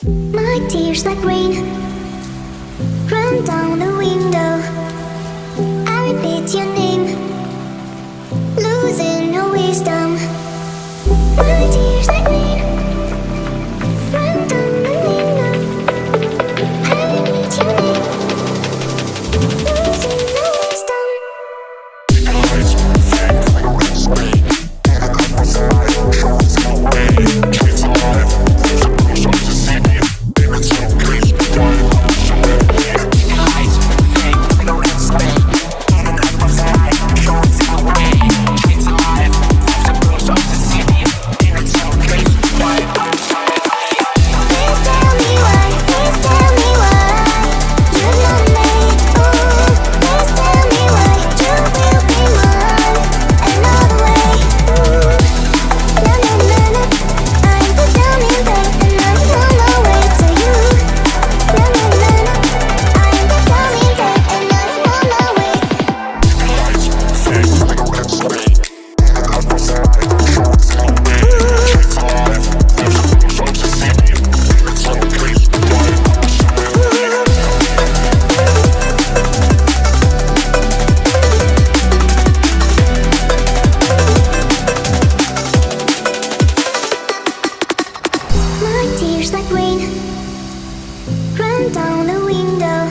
My tears like rain run down the window. I repeat your name, losing no wisdom. My tears like rain run down the window. I repeat your name, losing no wisdom. Eyes fake like red spray. Was alive, shows no way. Kids alive, there's a brush up to see me. Baby, so please, why I'm showing me. Eyes fake like red spray. Was alive, shows no way. Kids alive, there's a brush up to see me. Baby, so please, why I'm showing me. Please tell me why, please tell me why you love me. Ooh, please tell me why you will be mine another way. Ooh, na na na na, I'm the dummy babe and I'm on my way to you. Na na na na, I'm the dummy babe and I'm on my way. Eyes fake like red spray. Was alive, shows no way. Kids alive, there's a brush up to see me. Baby, so please, why I'm showing me. My tears like rain run down the window.